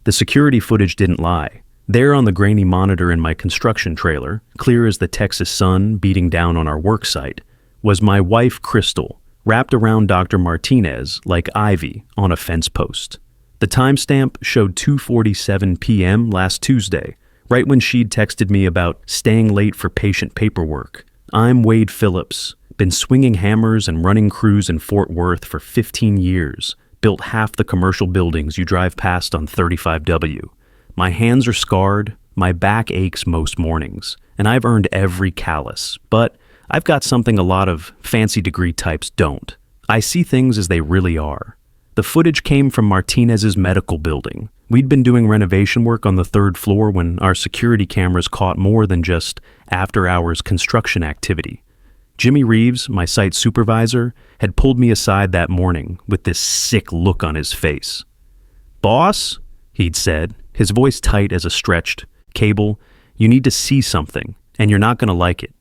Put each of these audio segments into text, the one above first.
The security footage didn't lie. There on the grainy monitor in my construction trailer, clear as the Texas sun beating down on our work site, was my wife, Crystal, wrapped around Dr. Martinez like ivy on a fence post. The timestamp showed 2:47 p.m. last Tuesday, right when she'd texted me about staying late for patient paperwork. I'm Wade Phillips, been swinging hammers and running crews in Fort Worth for 15 years, built half the commercial buildings you drive past on 35W. My hands are scarred, my back aches most mornings, and I've earned every callus, but I've got something a lot of fancy degree types don't. I see things as they really are. The footage came from Martinez's medical building. We'd been doing renovation work on the third floor when our security cameras caught more than just after-hours construction activity. Jimmy Reeves, my site supervisor, had pulled me aside that morning with this sick look on his face. "Boss," he'd said, his voice tight as a stretched cable, "you need to see something, and you're not going to like it."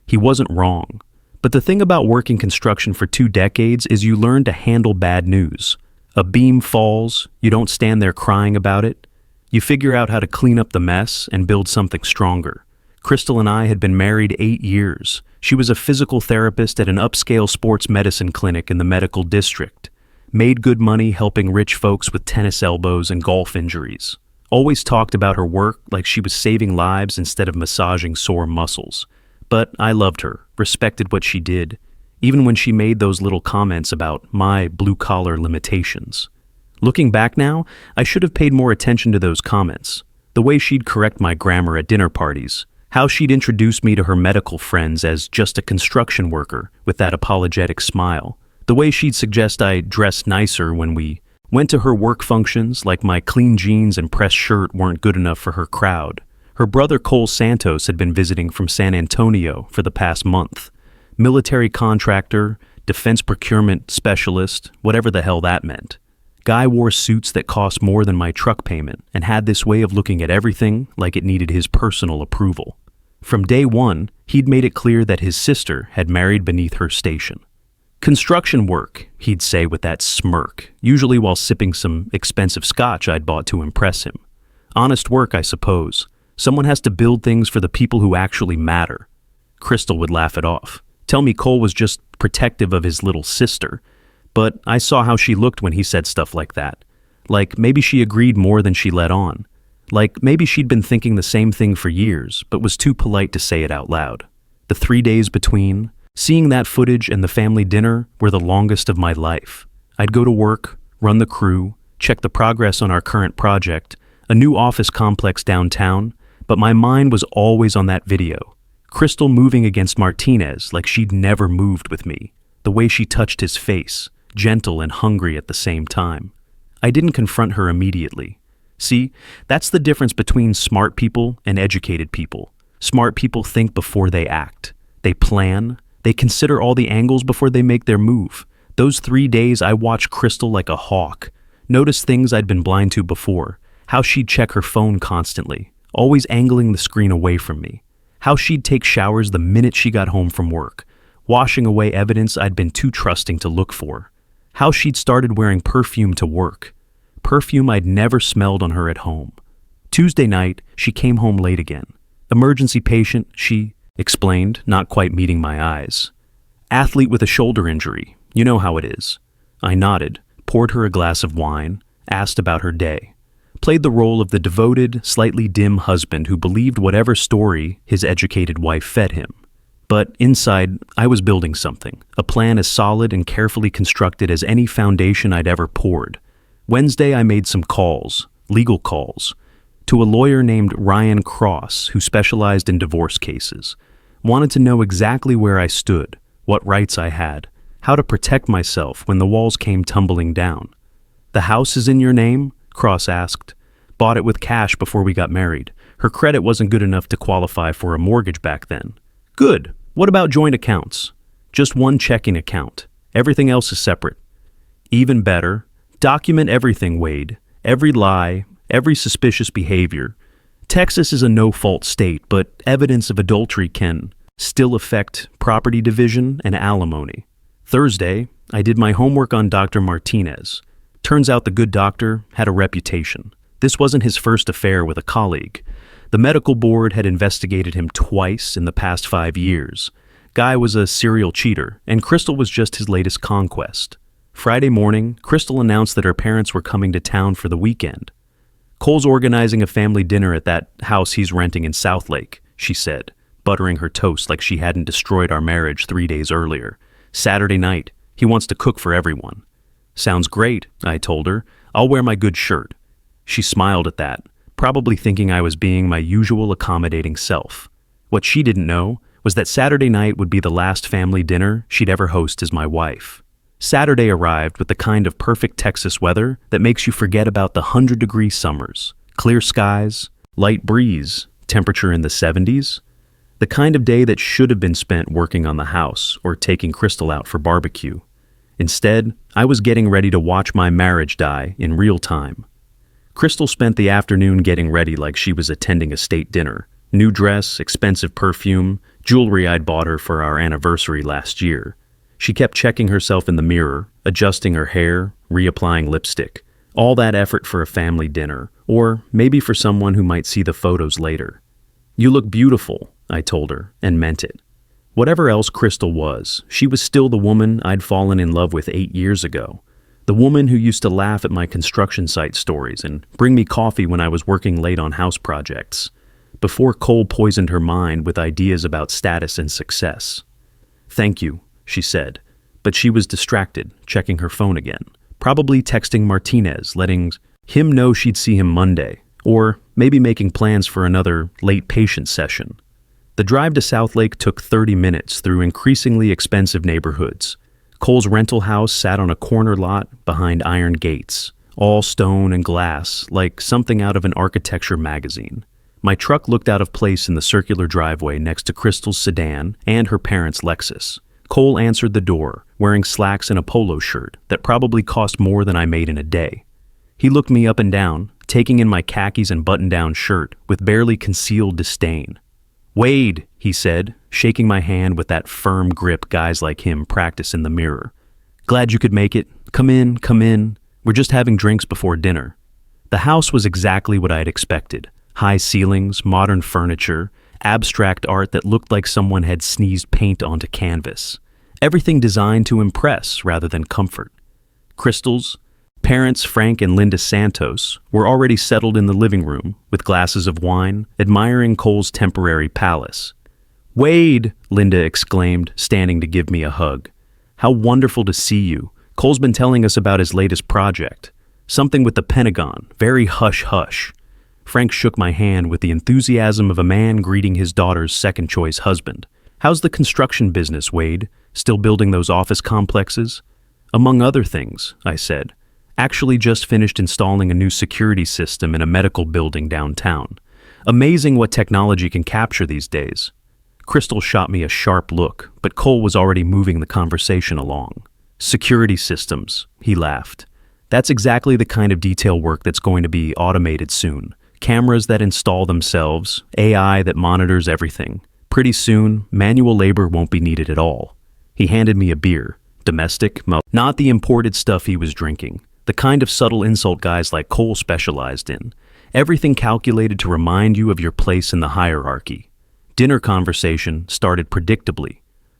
He wasn't wrong. But the thing about working construction for 2 decades is you learn to handle bad news. A beam falls, you don't stand there crying about it. You figure out how to clean up the mess and build something stronger. Crystal and I had been married 8 years. She was a physical therapist at an upscale sports medicine clinic in the medical district. Made good money helping rich folks with tennis elbows and golf injuries. Always talked about her work like she was saving lives instead of massaging sore muscles. But I loved her, respected what she did, even when she made those little comments about my blue-collar limitations. Looking back now, I should have paid more attention to those comments. The way she'd correct my grammar at dinner parties, how she'd introduce me to her medical friends as just a construction worker with that apologetic smile, the way she'd suggest I dress nicer when we went to her work functions like my clean jeans and pressed shirt weren't good enough for her crowd. Her brother Cole Santos had been visiting from San Antonio for the past month. Military contractor, defense procurement specialist, whatever the hell that meant. Guy wore suits that cost more than my truck payment and had this way of looking at everything like it needed his personal approval. From day one, he'd made it clear that his sister had married beneath her station. "Construction work," he'd say with that smirk, usually while sipping some expensive scotch I'd bought to impress him. "Honest work, I suppose. Someone has to build things for the people who actually matter." Crystal would laugh it off. Tell me Cole was just protective of his little sister. But I saw how she looked when he said stuff like that. Like maybe she agreed more than she let on. Like maybe she'd been thinking the same thing for years, but was too polite to say it out loud. The 3 days between, seeing that footage and the family dinner were the longest of my life. I'd go to work, run the crew, check the progress on our current project, a new office complex downtown, but my mind was always on that video. Crystal moving against Martinez like she'd never moved with me. The way she touched his face, gentle and hungry at the same time. I didn't confront her immediately. See, that's the difference between smart people and educated people. Smart people think before they act. They plan. They consider all the angles before they make their move. Those 3 days I watched Crystal like a hawk. Noticed things I'd been blind to before. How she'd check her phone constantly, always angling the screen away from me. How she'd take showers the minute she got home from work, washing away evidence I'd been too trusting to look for. How she'd started wearing perfume to work. Perfume I'd never smelled on her at home. Tuesday night, she came home late again. Emergency patient, she explained, not quite meeting my eyes. Athlete with a shoulder injury. You know how it is. I nodded, poured her a glass of wine, asked about her day. Played the role of the devoted, slightly dim husband who believed whatever story his educated wife fed him. But inside, I was building something, a plan as solid and carefully constructed as any foundation I'd ever poured. Wednesday, I made some calls, legal calls, to a lawyer named Ryan Cross who specialized in divorce cases. Wanted to know exactly where I stood, what rights I had, how to protect myself when the walls came tumbling down. "The house is in your name?" Cross asked. "Bought it with cash before we got married. Her credit wasn't good enough to qualify for a mortgage back then." "Good. What about joint accounts?" "Just one checking account. Everything else is separate." "Even better. Document everything, Wade. Every lie, every suspicious behavior. Texas is a no-fault state, but evidence of adultery can still affect property division and alimony." Thursday, I did my homework on Dr. Martinez. Turns out the good doctor had a reputation. This wasn't his first affair with a colleague. The medical board had investigated him twice in the past 5 years. Guy was a serial cheater, and Crystal was just his latest conquest. Friday morning, Crystal announced that her parents were coming to town for the weekend. "Cole's organizing a family dinner at that house he's renting in Southlake," she said, buttering her toast like she hadn't destroyed our marriage 3 days earlier. "Saturday night. He wants to cook for everyone." "Sounds great," I told her. "I'll wear my good shirt." She smiled at that, probably thinking I was being my usual accommodating self. What she didn't know was that Saturday night would be the last family dinner she'd ever host as my wife. Saturday arrived with the kind of perfect Texas weather that makes you forget about the 100-degree summers. Clear skies, light breeze, temperature in the 70s. The kind of day that should have been spent working on the house or taking Crystal out for barbecue. Instead, I was getting ready to watch my marriage die in real time. Crystal spent the afternoon getting ready like she was attending a state dinner. New dress, expensive perfume, jewelry I'd bought her for our anniversary last year. She kept checking herself in the mirror, adjusting her hair, reapplying lipstick. All that effort for a family dinner, or maybe for someone who might see the photos later. "You look beautiful," I told her, and meant it. Whatever else Crystal was, she was still the woman I'd fallen in love with 8 years ago. The woman who used to laugh at my construction site stories and bring me coffee when I was working late on house projects. Before Cole poisoned her mind with ideas about status and success. "Thank you," she said, but she was distracted, checking her phone again, probably texting Martinez, letting him know she'd see him Monday, or maybe making plans for another late patient session. The drive to Southlake took 30 minutes through increasingly expensive neighborhoods. Cole's rental house sat on a corner lot behind iron gates, all stone and glass, like something out of an architecture magazine. My truck looked out of place in the circular driveway next to Crystal's sedan and her parents' Lexus. Cole answered the door, wearing slacks and a polo shirt that probably cost more than I made in a day. He looked me up and down, taking in my khakis and button-down shirt with barely concealed disdain. "Wade," he said, shaking my hand with that firm grip guys like him practice in the mirror. "Glad you could make it. Come in, come in. We're just having drinks before dinner." The house was exactly what I had expected. High ceilings, modern furniture, abstract art that looked like someone had sneezed paint onto canvas. Everything designed to impress rather than comfort. Crystal's parents, Frank and Linda Santos, were already settled in the living room with glasses of wine, admiring Cole's temporary palace. "Wade!" Linda exclaimed, standing to give me a hug. "How wonderful to see you. Cole's been telling us about his latest project. Something with the Pentagon, very hush-hush." Frank shook my hand with the enthusiasm of a man greeting his daughter's second-choice husband. "How's the construction business, Wade? Still building those office complexes?" "Among other things," I said. "Actually just finished installing a new security system in a medical building downtown. Amazing what technology can capture these days." Crystal shot me a sharp look, but Cole was already moving the conversation along. "Security systems," he laughed. "That's exactly the kind of detail work that's going to be automated soon. Cameras that install themselves, AI that monitors everything. Pretty soon, manual labor won't be needed at all." He handed me a beer. Domestic, not the imported stuff he was drinking. The kind of subtle insult guys like Cole specialized in. Everything calculated to remind you of your place in the hierarchy. Dinner conversation started predictably.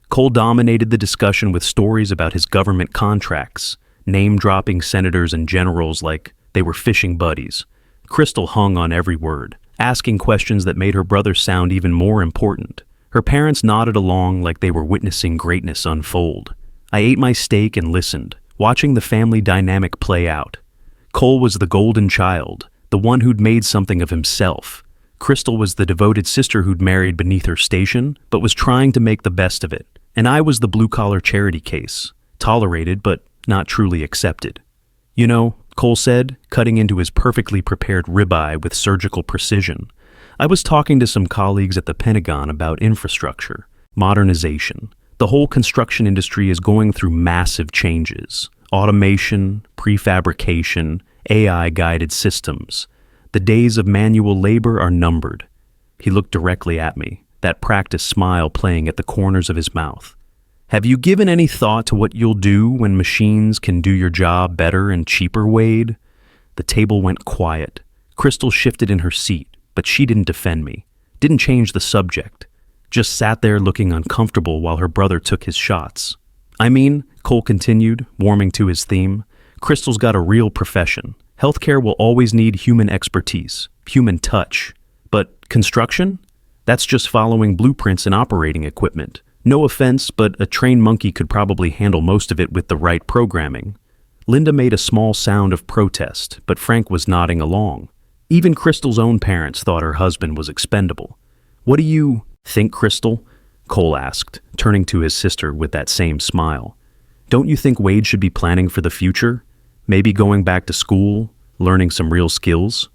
Cole dominated the discussion with stories about his government contracts, name-dropping senators and generals like they were fishing buddies. Crystal hung on every word, asking questions that made her brother sound even more important. Her parents nodded along like they were witnessing greatness unfold. I ate my steak and listened, watching the family dynamic play out. Cole was the golden child, the one who'd made something of himself. Crystal was the devoted sister who'd married beneath her station, but was trying to make the best of it. And I was the blue-collar charity case, tolerated but not truly accepted. "You know," Cole said, cutting into his perfectly prepared ribeye with surgical precision, "I was talking to some colleagues at the Pentagon about infrastructure, modernization. The whole construction industry is going through massive changes. Automation, prefabrication, AI-guided systems. The days of manual labor are numbered." He looked directly at me, that practiced smile playing at the corners of his mouth. "Have you given any thought to what you'll do when machines can do your job better and cheaper, Wade?" The table went quiet. Crystal shifted in her seat, but she didn't defend me, didn't change the subject, just sat there looking uncomfortable while her brother took his shots. I mean, Cole continued, warming to his theme, Crystal's got a real profession. Healthcare will always need human expertise, human touch. But construction? That's just following blueprints and operating equipment. No offense, but a trained monkey could probably handle most of it with the right programming. Linda made a small sound of protest, but Frank was nodding along. Even Crystal's own parents thought her husband was expendable. What do you think, Crystal? Cole asked, turning to his sister with that same smile. Don't you think Wade should be planning for the future? Maybe going back to school, learning some real skills?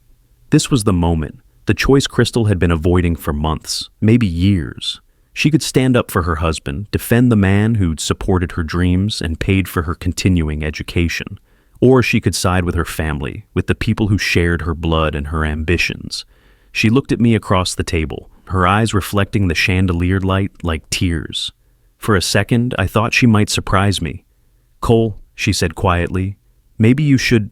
This was the moment, the choice Crystal had been avoiding for months, maybe years. She could stand up for her husband, defend the man who'd supported her dreams and paid for her continuing education. Or she could side with her family, with the people who shared her blood and her ambitions. She looked at me across the table, her eyes reflecting the chandelier light like tears. For a second, I thought she might surprise me. Cole, she said quietly, maybe you should...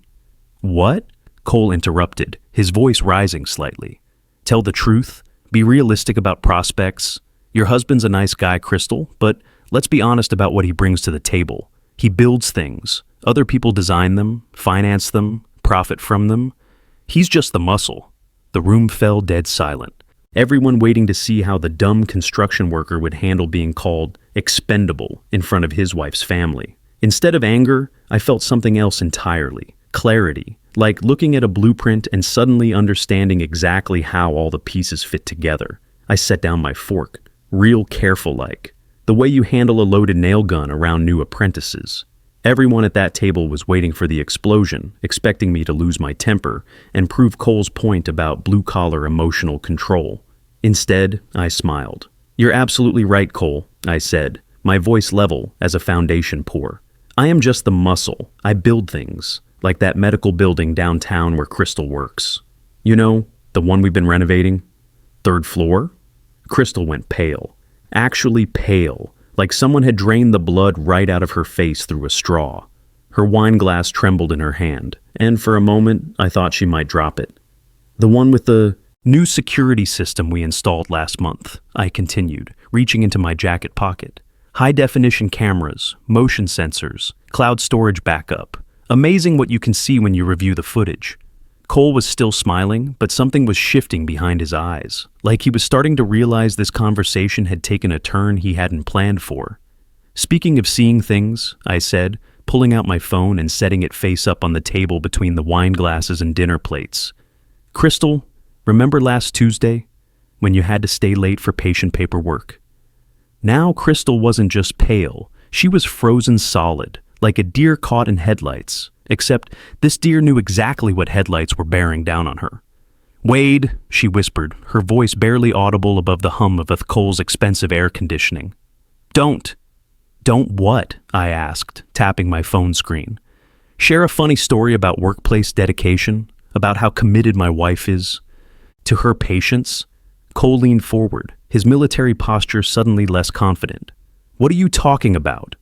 What? Cole interrupted, his voice rising slightly. Tell the truth, be realistic about prospects. Your husband's a nice guy, Crystal, but let's be honest about what he brings to the table. He builds things. Other people design them, finance them, profit from them. He's just the muscle. The room fell dead silent. Everyone waiting to see how the dumb construction worker would handle being called expendable in front of his wife's family. Instead of anger, I felt something else entirely. Clarity, like looking at a blueprint and suddenly understanding exactly how all the pieces fit together. I set down my fork, real careful like, the way you handle a loaded nail gun around new apprentices. Everyone at that table was waiting for the explosion, expecting me to lose my temper and prove Cole's point about blue-collar emotional control. Instead, I smiled. You're absolutely right, Cole, I said, my voice level as a foundation pour. I am just the muscle. I build things, like that medical building downtown where Crystal works. You know, the one we've been renovating? 3rd floor? Crystal went pale. Actually pale, like someone had drained the blood right out of her face through a straw. Her wine glass trembled in her hand, and for a moment I thought she might drop it. The one with the new security system we installed last month, I continued, reaching into my jacket pocket. High-definition cameras, motion sensors, cloud storage backup. Amazing what you can see when you review the footage. Cole was still smiling, but something was shifting behind his eyes, like he was starting to realize this conversation had taken a turn he hadn't planned for. Speaking of seeing things, I said, pulling out my phone and setting it face up on the table between the wine glasses and dinner plates. Crystal, remember last Tuesday, when you had to stay late for patient paperwork? Now Crystal wasn't just pale, she was frozen solid, like a deer caught in headlights. Except this deer knew exactly what headlights were bearing down on her. Wade, she whispered, her voice barely audible above the hum of Cole's expensive air conditioning. Don't what? I asked, tapping my phone screen. Share a funny story about workplace dedication, about how committed my wife is to her patients. Cole leaned forward, his military posture suddenly less confident. What are you talking about?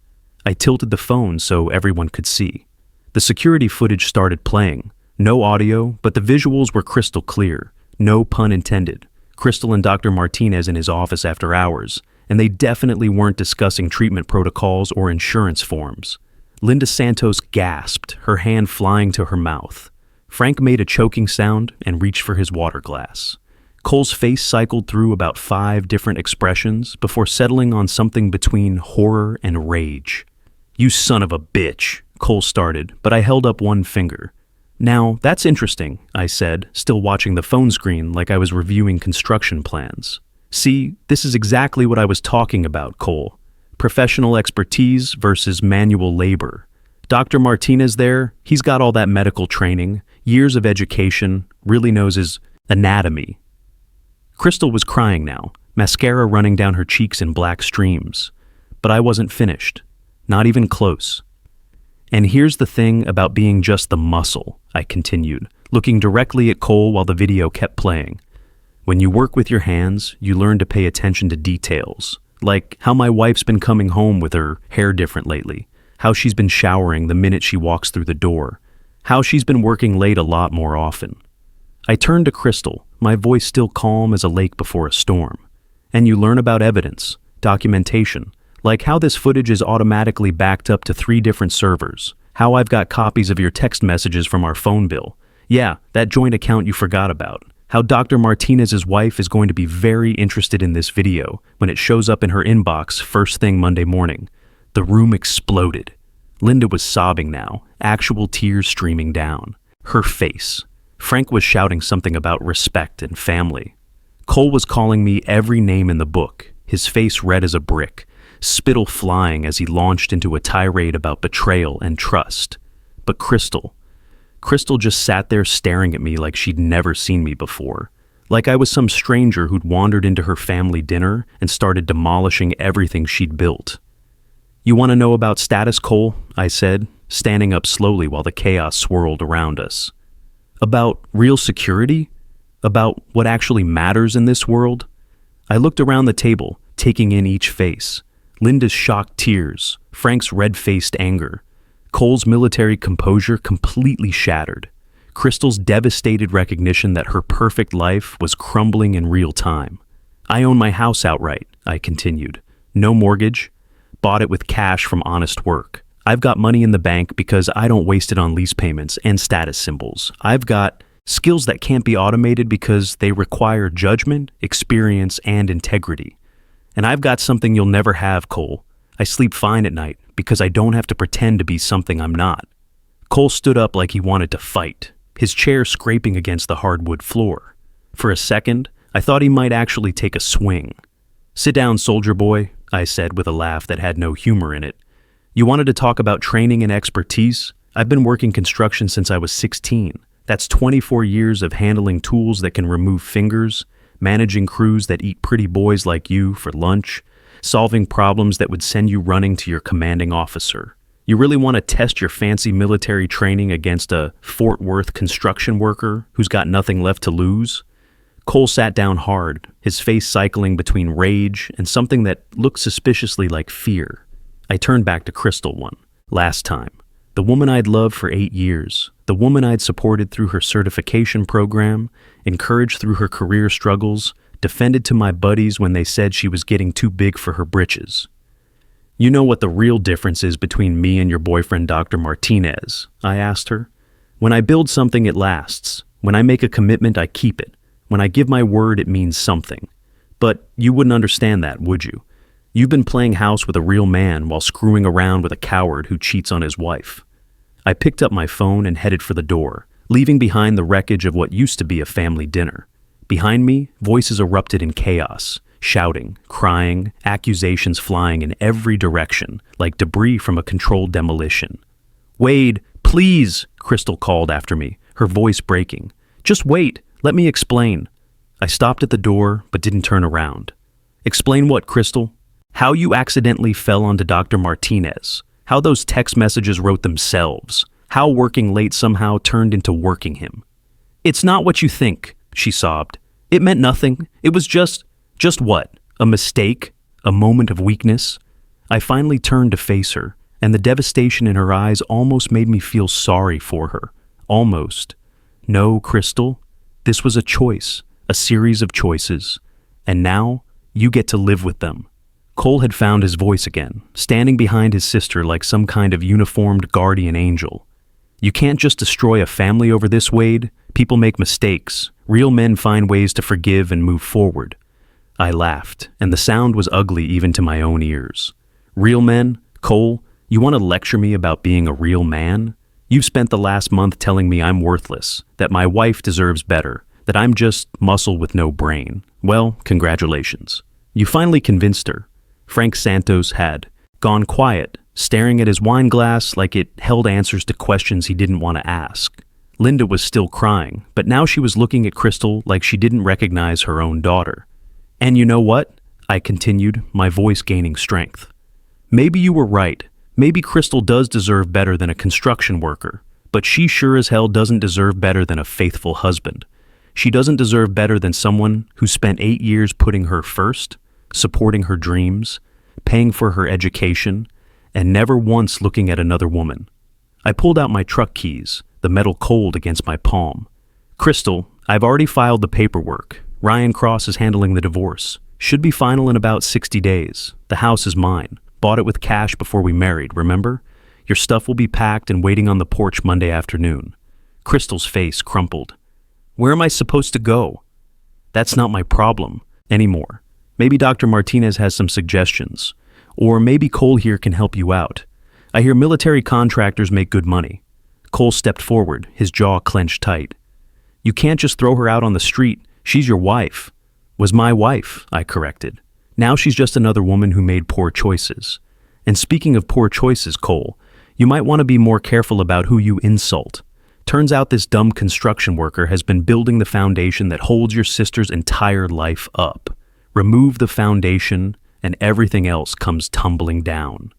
I tilted the phone so everyone could see. The security footage started playing. No audio, but the visuals were crystal clear. No pun intended. Crystal and Dr. Martinez in his office after hours, and they definitely weren't discussing treatment protocols or insurance forms. Linda Santos gasped, her hand flying to her mouth. Frank made a choking sound and reached for his water glass. Cole's face cycled through about 5 different expressions before settling on something between horror and rage. You son of a bitch, Cole started, but I held up one finger. Now, that's interesting, I said, still watching the phone screen like I was reviewing construction plans. See, this is exactly what I was talking about, Cole. Professional expertise versus manual labor. Dr. Martinez there, he's got all that medical training, years of education, really knows his anatomy. Crystal was crying now, mascara running down her cheeks in black streams. But I wasn't finished. Not even close. And here's the thing about being just the muscle, I continued, looking directly at Cole while the video kept playing. When you work with your hands, you learn to pay attention to details, like how my wife's been coming home with her hair different lately, how she's been showering the minute she walks through the door, how she's been working late a lot more often. I turned to Crystal, my voice still calm as a lake before a storm. And you learn about evidence, documentation, like how this footage is automatically backed up to 3 different servers, how I've got copies of your text messages from our phone bill. Yeah, that joint account you forgot about. How Dr. Martinez's wife is going to be very interested in this video when it shows up in her inbox first thing Monday morning. The room exploded. Linda was sobbing now, actual tears streaming down. Her face. Frank was shouting something about respect and family. Cole was calling me every name in the book, his face red as a brick, spittle flying as he launched into a tirade about betrayal and trust. But Crystal just sat there staring at me like she'd never seen me before, like I was some stranger who'd wandered into her family dinner and started demolishing everything she'd built. "You want to know about status, Cole?" I said, standing up slowly while the chaos swirled around us. "About real security? About what actually matters in this world?" I looked around the table, taking in each face. Linda's shocked tears, Frank's red-faced anger, Cole's military composure completely shattered, Crystal's devastated recognition that her perfect life was crumbling in real time. "I own my house outright," I continued. "No mortgage. Bought it with cash from honest work. I've got money in the bank because I don't waste it on lease payments and status symbols. I've got skills that can't be automated because they require judgment, experience, and integrity. And I've got something you'll never have, Cole. I sleep fine at night because I don't have to pretend to be something I'm not." Cole stood up like he wanted to fight, his chair scraping against the hardwood floor. For a second, I thought he might actually take a swing. "Sit down, soldier boy," I said with a laugh that had no humor in it. "You wanted to talk about training and expertise? I've been working construction since I was 16. That's 24 years of handling tools that can remove fingers, managing crews that eat pretty boys like you for lunch, solving problems that would send you running to your commanding officer. You really want to test your fancy military training against a Fort Worth construction worker who's got nothing left to lose?" Cole sat down hard, his face cycling between rage and something that looked suspiciously like fear. I turned back to Crystal one, last time. The woman I'd loved for 8 years, the woman I'd supported through her certification program, encouraged through her career struggles, defended to my buddies when they said she was getting too big for her britches. "You know what the real difference is between me and your boyfriend, Dr. Martinez?" I asked her. "When I build something, it lasts. When I make a commitment, I keep it. When I give my word, it means something. But you wouldn't understand that, would you? You've been playing house with a real man while screwing around with a coward who cheats on his wife." I picked up my phone and headed for the door, leaving behind the wreckage of what used to be a family dinner. Behind me, voices erupted in chaos, shouting, crying, accusations flying in every direction, like debris from a controlled demolition. "Wade, please," Crystal called after me, her voice breaking. "Just wait, let me explain." I stopped at the door, but didn't turn around. "Explain what, Crystal?" "How you accidentally fell onto Dr. Martinez. How those text messages wrote themselves. How working late somehow turned into working him." "It's not what you think," she sobbed. "It meant nothing. It was just what? A mistake? A moment of weakness?" I finally turned to face her, and the devastation in her eyes almost made me feel sorry for her. Almost. "No, Crystal. This was a choice, a series of choices. And now, you get to live with them." Cole had found his voice again, standing behind his sister like some kind of uniformed guardian angel. "You can't just destroy a family over this, Wade. People make mistakes. Real men find ways to forgive and move forward." I laughed, and the sound was ugly even to my own ears. "Real men? Cole, you want to lecture me about being a real man? You've spent the last month telling me I'm worthless, that my wife deserves better, that I'm just muscle with no brain. Well, congratulations. You finally convinced her." Frank Santos had gone quiet, staring at his wine glass like it held answers to questions he didn't want to ask. Linda was still crying, but now she was looking at Crystal like she didn't recognize her own daughter. "And you know what?" I continued, my voice gaining strength. "Maybe you were right. Maybe Crystal does deserve better than a construction worker, but she sure as hell doesn't deserve better than a faithful husband. She doesn't deserve better than someone who spent 8 years putting her first, supporting her dreams, paying for her education, and never once looking at another woman." I pulled out my truck keys, the metal cold against my palm. "Crystal, I've already filed the paperwork. Ryan Cross is handling the divorce. Should be final in about 60 days. The house is mine. Bought it with cash before we married, remember? Your stuff will be packed and waiting on the porch Monday afternoon. Crystal's face crumpled. Where am I supposed to go? That's not my problem anymore. Maybe Dr. Martinez has some suggestions. Or maybe Cole here can help you out. I hear military contractors make good money. Cole stepped forward, his jaw clenched tight. You can't just throw her out on the street. She's your wife. Was my wife, I corrected. Now she's just another woman who made poor choices. And speaking of poor choices, Cole, you might want to be more careful about who you insult. Turns out this dumb construction worker has been building the foundation that holds your sister's entire life up. Remove the foundation, and everything else comes tumbling down.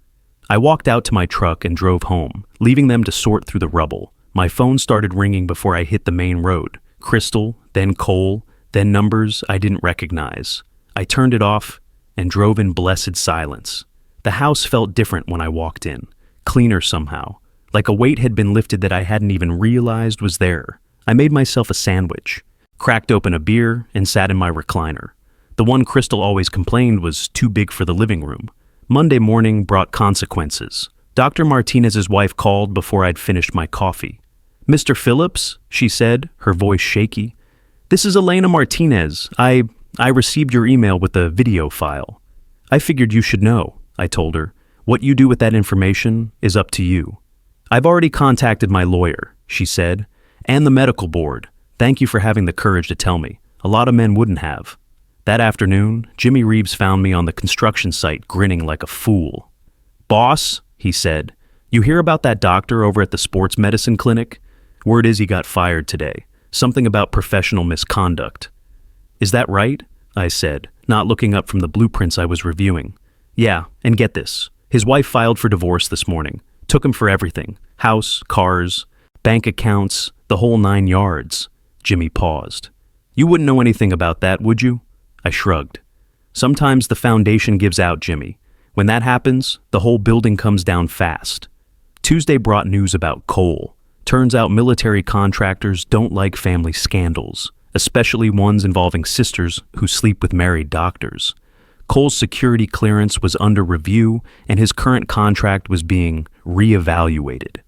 I walked out to my truck and drove home, leaving them to sort through the rubble. My phone started ringing before I hit the main road. Crystal, then Cole, then numbers I didn't recognize. I turned it off and drove in blessed silence. The house felt different when I walked in, cleaner somehow, like a weight had been lifted that I hadn't even realized was there. I made myself a sandwich, cracked open a beer, and sat in my recliner. The one Crystal always complained was too big for the living room. Monday morning brought consequences. Dr. Martinez's wife called before I'd finished my coffee. Mr. Phillips, she said, her voice shaky. This is Elena Martinez. I received your email with the video file. I figured you should know, I told her. What you do with that information is up to you. I've already contacted my lawyer, she said, and the medical board. Thank you for having the courage to tell me. A lot of men wouldn't have. That afternoon, Jimmy Reeves found me on the construction site grinning like a fool. Boss, he said, you hear about that doctor over at the sports medicine clinic? Word is he got fired today. Something about professional misconduct. Is that right? I said, not looking up from the blueprints I was reviewing. Yeah, and get this. His wife filed for divorce this morning. Took him for everything. House, cars, bank accounts, the whole 9 yards. Jimmy paused. You wouldn't know anything about that, would you? I shrugged. Sometimes the foundation gives out, Jimmy. When that happens, the whole building comes down fast. Tuesday brought news about Cole. Turns out military contractors don't like family scandals, especially ones involving sisters who sleep with married doctors. Cole's security clearance was under review, and his current contract was being reevaluated.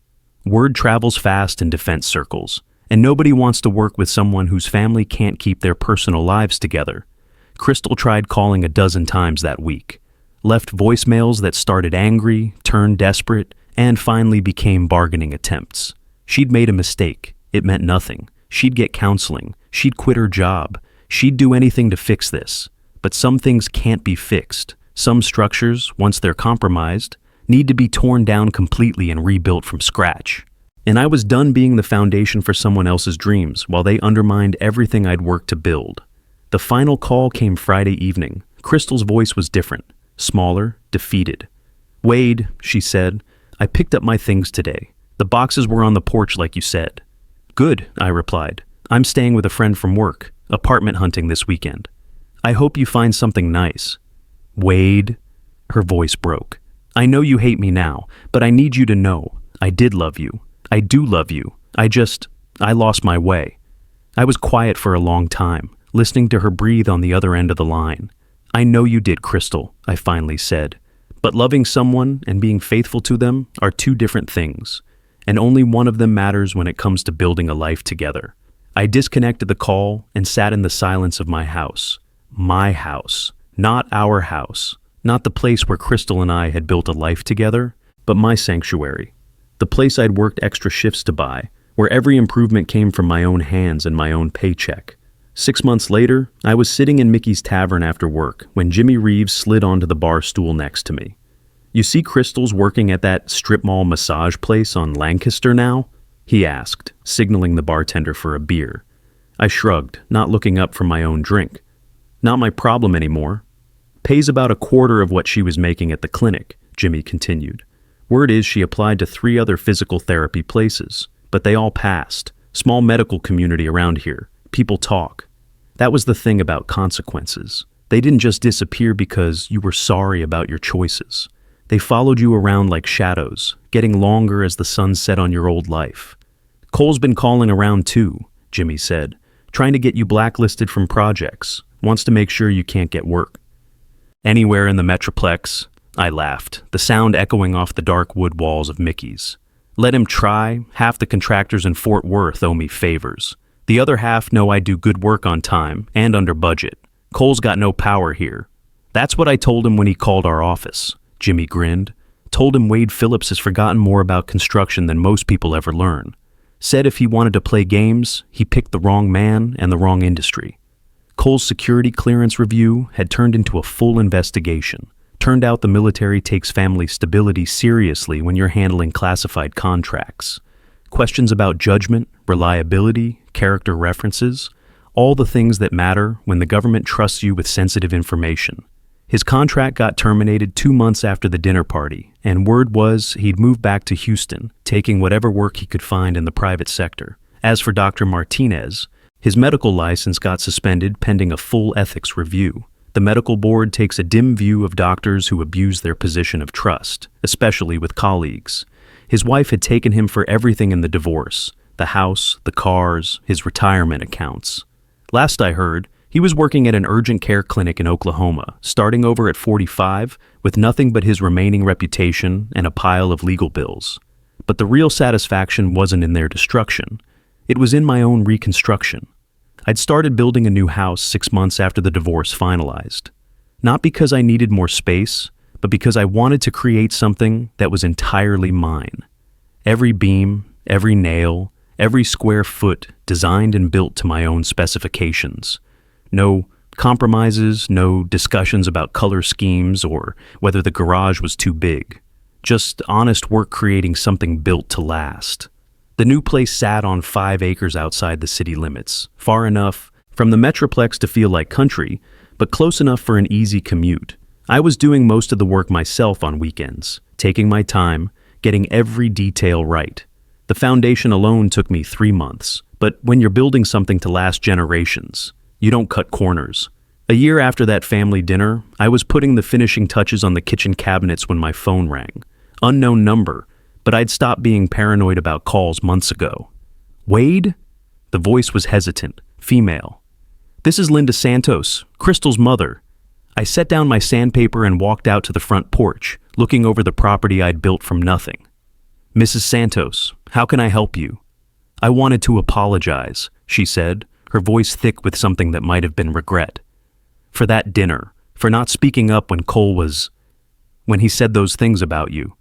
Word travels fast in defense circles, and nobody wants to work with someone whose family can't keep their personal lives together. Crystal tried calling a dozen times that week, left voicemails that started angry, turned desperate, and finally became bargaining attempts. She'd made a mistake. It meant nothing. She'd get counseling. She'd quit her job. She'd do anything to fix this. But some things can't be fixed. Some structures, once they're compromised, need to be torn down completely and rebuilt from scratch. And I was done being the foundation for someone else's dreams while they undermined everything I'd worked to build. The final call came Friday evening. Crystal's voice was different, smaller, defeated. Wade, she said, I picked up my things today. The boxes were on the porch like you said. Good, I replied. I'm staying with a friend from work, apartment hunting this weekend. I hope you find something nice. Wade, her voice broke. I know you hate me now, but I need you to know I did love you. I do love you. I lost my way. I was quiet for a long time, listening to her breathe on the other end of the line. I know you did, Crystal, I finally said. But loving someone and being faithful to them are two different things, and only one of them matters when it comes to building a life together. I disconnected the call and sat in the silence of my house. My house, not our house, not the place where Crystal and I had built a life together, but my sanctuary. The place I'd worked extra shifts to buy, where every improvement came from my own hands and my own paycheck. 6 months later, I was sitting in Mickey's Tavern after work when Jimmy Reeves slid onto the bar stool next to me. You see Crystal's working at that strip mall massage place on Lancaster now? He asked, signaling the bartender for a beer. I shrugged, not looking up from my own drink. Not my problem anymore. Pays about a quarter of what she was making at the clinic, Jimmy continued. Word is she applied to 3 other physical therapy places, but they all passed. Small medical community around here. People talk. That was the thing about consequences. They didn't just disappear because you were sorry about your choices. They followed you around like shadows, getting longer as the sun set on your old life. Cole's been calling around too, Jimmy said, trying to get you blacklisted from projects, wants to make sure you can't get work. Anywhere in the Metroplex, I laughed, the sound echoing off the dark wood walls of Mickey's. Let him try, half the contractors in Fort Worth owe me favors. The other half know I do good work on time and under budget. Cole's got no power here. That's what I told him when he called our office. Jimmy grinned. Told him Wade Phillips has forgotten more about construction than most people ever learn. Said if he wanted to play games, he picked the wrong man and the wrong industry. Cole's security clearance review had turned into a full investigation. Turned out the military takes family stability seriously when you're handling classified contracts. Questions about judgment, reliability, character references, all the things that matter when the government trusts you with sensitive information. His contract got terminated 2 months after the dinner party, and word was he'd moved back to Houston, taking whatever work he could find in the private sector. As for Dr. Martinez, his medical license got suspended pending a full ethics review. The medical board takes a dim view of doctors who abuse their position of trust, especially with colleagues. His wife had taken him for everything in the divorce: the house, the cars, his retirement accounts. Last I heard, he was working at an urgent care clinic in Oklahoma, starting over at 45, with nothing but his remaining reputation and a pile of legal bills. But the real satisfaction wasn't in their destruction. It was in my own reconstruction. I'd started building a new house 6 months after the divorce finalized. Not because I needed more space, but because I wanted to create something that was entirely mine. Every beam, every nail, every square foot designed and built to my own specifications. No compromises, no discussions about color schemes or whether the garage was too big. Just honest work creating something built to last. The new place sat on 5 acres outside the city limits, far enough from the Metroplex to feel like country, but close enough for an easy commute. I was doing most of the work myself on weekends, taking my time, getting every detail right. The foundation alone took me 3 months, but when you're building something to last generations, you don't cut corners. A year after that family dinner, I was putting the finishing touches on the kitchen cabinets when my phone rang. Unknown number, but I'd stopped being paranoid about calls months ago. Wade? The voice was hesitant, female. This is Linda Santos, Crystal's mother. I set down my sandpaper and walked out to the front porch, looking over the property I'd built from nothing. Mrs. Santos, how can I help you? I wanted to apologize, she said, her voice thick with something that might have been regret. For that dinner, for not speaking up when he said those things about you.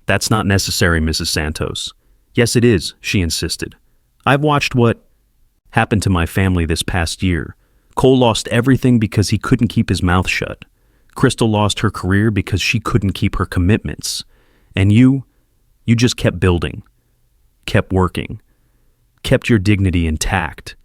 That's not necessary, Mrs. Santos. Yes, it is, she insisted. I've watched what happened to my family this past year. Cole lost everything because he couldn't keep his mouth shut. Crystal lost her career because she couldn't keep her commitments. And you just kept building, kept working, kept your dignity intact.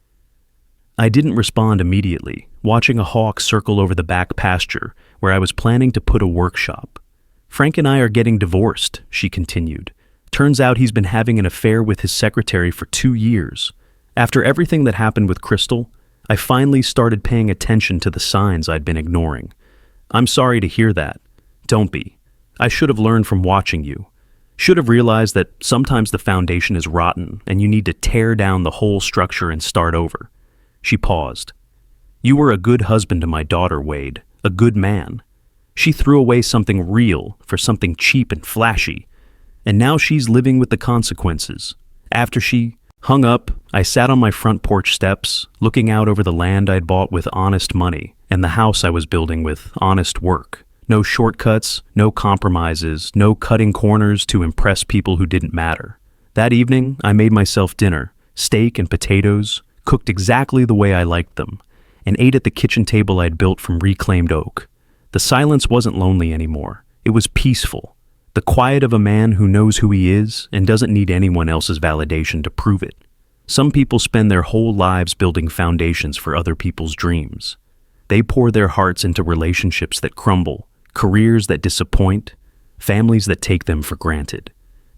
I didn't respond immediately, watching a hawk circle over the back pasture where I was planning to put a workshop. Frank and I are getting divorced, she continued. Turns out he's been having an affair with his secretary for 2 years. After everything that happened with Crystal, I finally started paying attention to the signs I'd been ignoring. I'm sorry to hear that. Don't be. I should have learned from watching you. Should have realized that sometimes the foundation is rotten and you need to tear down the whole structure and start over. She paused. You were a good husband to my daughter, Wade. A good man. She threw away something real for something cheap and flashy, and now she's living with the consequences. After she hung up, I sat on my front porch steps, looking out over the land I'd bought with honest money and the house I was building with honest work. No shortcuts, no compromises, no cutting corners to impress people who didn't matter. That evening, I made myself dinner, steak and potatoes, cooked exactly the way I liked them, and ate at the kitchen table I'd built from reclaimed oak. The silence wasn't lonely anymore. It was peaceful. The quiet of a man who knows who he is and doesn't need anyone else's validation to prove it. Some people spend their whole lives building foundations for other people's dreams. They pour their hearts into relationships that crumble, careers that disappoint, families that take them for granted.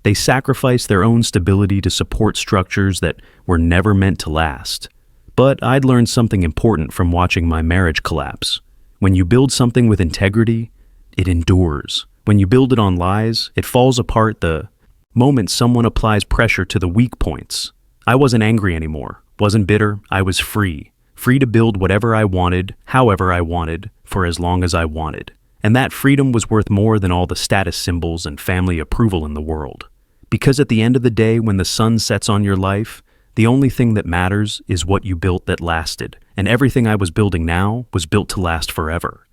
They sacrifice their own stability to support structures that were never meant to last. But I'd learned something important from watching my marriage collapse. When you build something with integrity, it endures. When you build it on lies, it falls apart the moment someone applies pressure to the weak points. I wasn't angry anymore, Wasn't bitter, I was free. Free to build whatever I wanted, however I wanted, for as long as I wanted. And that freedom was worth more than all the status symbols and family approval in the world. Because at the end of the day, when the sun sets on your life, the only thing that matters is what you built that lasted. And everything I was building now was built to last forever.